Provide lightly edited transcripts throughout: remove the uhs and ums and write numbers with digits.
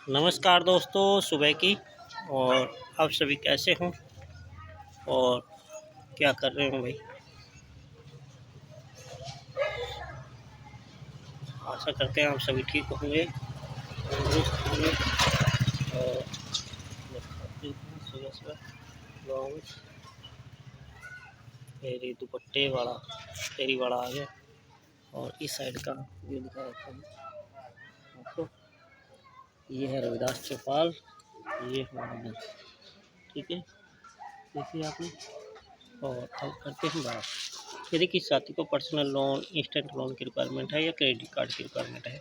नमस्कार दोस्तों, सुबह की। और आप सभी कैसे हों और क्या कर रहे हो भाई। आशा करते हैं आप सभी ठीक होंगे, तंदुरुस्त होंगे। और सुबह सुबह लॉन्ग फेरी दुपट्टे वाला फेरी वाला आ गया। और इस साइड का व्यू दिखा रखा हूँ आपको। ये है रविदास चौपाल, ये हमारा घर, ठीक है, देखिए आपने। और अब करते हैं बात। यदि किसी साथी को पर्सनल लोन, इंस्टेंट लोन की रिक्वायरमेंट है या क्रेडिट कार्ड की रिक्वायरमेंट है,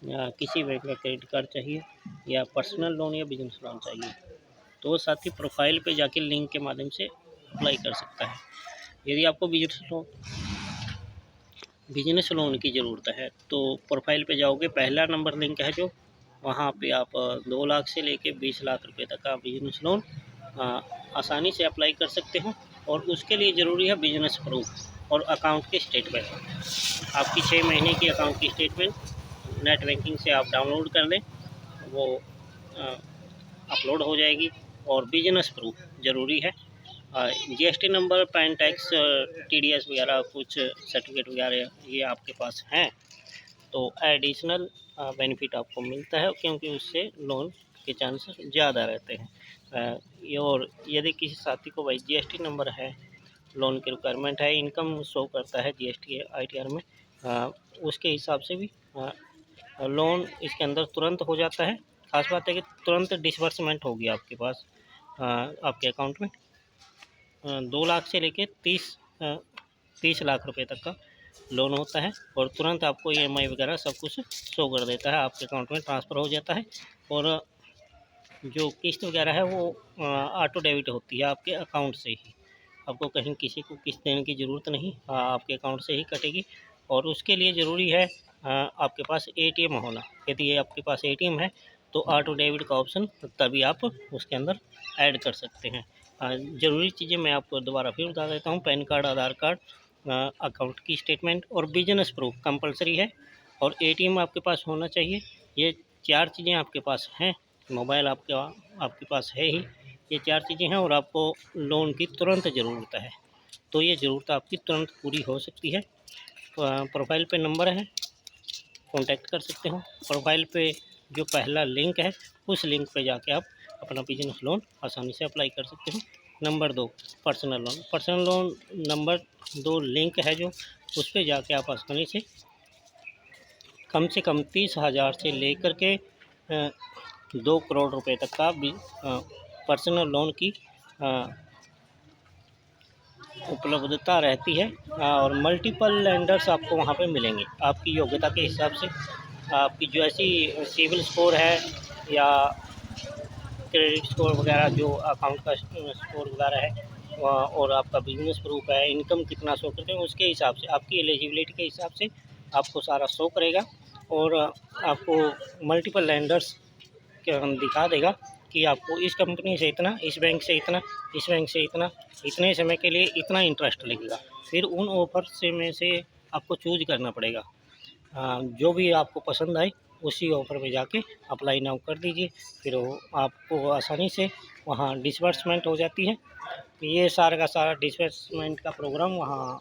या किसी बैंक का क्रेडिट कार्ड चाहिए या पर्सनल लोन या बिजनेस लोन चाहिए, तो वो साथी प्रोफाइल पे जाके लिंक के माध्यम से अप्लाई कर सकता है। यदि आपको बिजनेस लोन की ज़रूरत है तो प्रोफाइल पे जाओगे, पहला नंबर लिंक है जो, वहाँ पे आप 2 लाख से लेके 20 लाख रुपए तक का बिजनेस लोन आसानी से अप्लाई कर सकते हो। और उसके लिए ज़रूरी है बिजनेस प्रूफ और अकाउंट की स्टेटमेंट। आपकी 6 महीने की अकाउंट की स्टेटमेंट नेट बैंकिंग से आप डाउनलोड कर लें, वो अपलोड हो जाएगी। और बिजनेस प्रूफ ज़रूरी है। GST number, pan tax, TDS वगैरह कुछ सर्टिफिकेट वगैरह ये आपके पास हैं तो एडिशनल बेनिफिट आपको मिलता है, क्योंकि उससे लोन के चांसेस ज़्यादा रहते हैं। और यदि किसी साथी को भाई जीएसटी नंबर है, लोन की रिक्वायरमेंट है, इनकम शो करता है जीएसटी आईटीआर में, उसके हिसाब से भी लोन इसके अंदर तुरंत हो जाता है। खास बात है कि तुरंत डिसबर्समेंट होगी आपके पास आपके अकाउंट में। 2 लाख से लेके 30 लाख रुपए तक का लोन होता है और तुरंत आपको ईएमआई वगैरह सब कुछ शो कर देता है, आपके अकाउंट में ट्रांसफ़र हो जाता है। और जो किस्त वगैरह है वो ऑटो डेबिट होती है आपके अकाउंट से ही। आपको कहीं किसी को किस्त देने की ज़रूरत नहीं, आपके अकाउंट से ही कटेगी। और उसके लिए ज़रूरी है आपके पास एटीएम होना। यदि आपके पास एटीएम है तो ऑटो डेबिट का ऑप्शन तभी आप उसके अंदर ऐड कर सकते हैं। ज़रूरी चीज़ें मैं आपको दोबारा फिर बता देता हूँ। पैन कार्ड, आधार कार्ड, अकाउंट की स्टेटमेंट और बिजनेस प्रूफ कंपलसरी है। और एटीएम आपके पास होना चाहिए। ये 4 चीज़ें आपके पास हैं। मोबाइल आपके पास है ही। ये 4 चीज़ें हैं और आपको लोन की तुरंत ज़रूरत है, तो ये ज़रूरत आपकी तुरंत पूरी हो सकती है। प्रोफाइल पे नंबर है, कॉन्टैक्ट कर सकते हो। प्रोफाइल पे जो पहला लिंक है उस लिंक पे जाके आप अपना बिजनेस लोन आसानी से अप्लाई कर सकते हो। Number 2, personal loan number 2 link है जो, उस पर जाके आप आसानी से कम 30,000 से लेकर के 2 करोड़ रुपए तक का भी पर्सनल लोन की उपलब्धता रहती है। और मल्टीपल लेंडर्स आपको वहाँ पे मिलेंगे आपकी योग्यता के हिसाब से। आपकी जो ऐसी सिविल स्कोर है या क्रेडिट स्कोर वगैरह, जो अकाउंट का स्कोर वगैरह है, और आपका बिजनेस प्रूफ है, इनकम कितना शो करते हैं, उसके हिसाब से आपकी एलिजिबिलिटी के हिसाब से आपको सारा शो करेगा। और आपको मल्टीपल लेंडर्स दिखा देगा कि आपको इस कंपनी से इतना, इस बैंक से इतना, इस बैंक से इतना, इतने समय के लिए इतना इंटरेस्ट लगेगा। फिर उन ऑफर में से आपको चूज करना पड़ेगा। जो भी आपको पसंद आए उसी ऑफ़र में जाके अप्लाई नाउ कर दीजिए। फिर वो आपको आसानी से वहाँ डिसबर्समेंट हो जाती है। ये सारा का सारा डिसबर्समेंट का प्रोग्राम वहाँ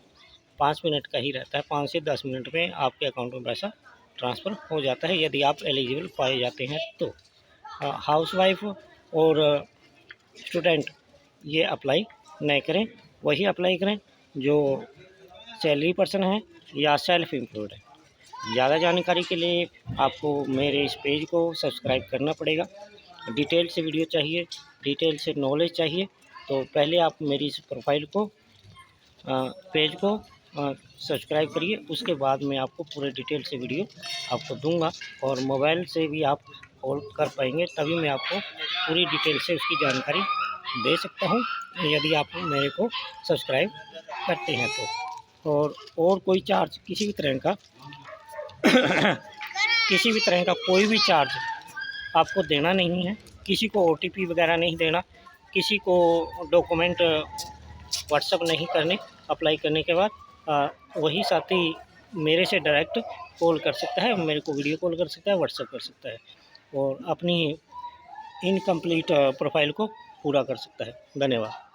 5 मिनट का ही रहता है। 5 से 10 मिनट में आपके अकाउंट में पैसा ट्रांसफ़र हो जाता है, यदि आप एलिजिबल पाए जाते हैं तो। हाउसवाइफ और स्टूडेंट ये अप्लाई नहीं करें, वही अप्लाई करें जो सैलरी पर्सन है या सेल्फ एम्प्लॉयड है। ज़्यादा जानकारी के लिए आपको मेरे इस पेज को सब्सक्राइब करना पड़ेगा। डिटेल से वीडियो चाहिए, डिटेल से नॉलेज चाहिए, तो पहले आप मेरी इस प्रोफाइल को पेज को सब्सक्राइब करिए। उसके बाद मैं आपको पूरे डिटेल से वीडियो आपको दूंगा। और मोबाइल से भी आप कॉल कर पाएंगे, तभी मैं आपको पूरी डिटेल से उसकी जानकारी दे सकता हूँ, यदि आप मेरे को सब्सक्राइब करते हैं तो। और कोई चार्ज किसी भी तरह का किसी भी तरह का कोई भी चार्ज आपको देना नहीं है। किसी को ओटीपी वगैरह नहीं देना, किसी को डॉक्यूमेंट व्हाट्सअप नहीं करने। अप्लाई करने के बाद वही साथी मेरे से डायरेक्ट कॉल कर सकता है, मेरे को वीडियो कॉल कर सकता है, व्हाट्सअप कर सकता है। और अपनी इनकम्प्लीट प्रोफाइल को पूरा कर सकता है। धन्यवाद।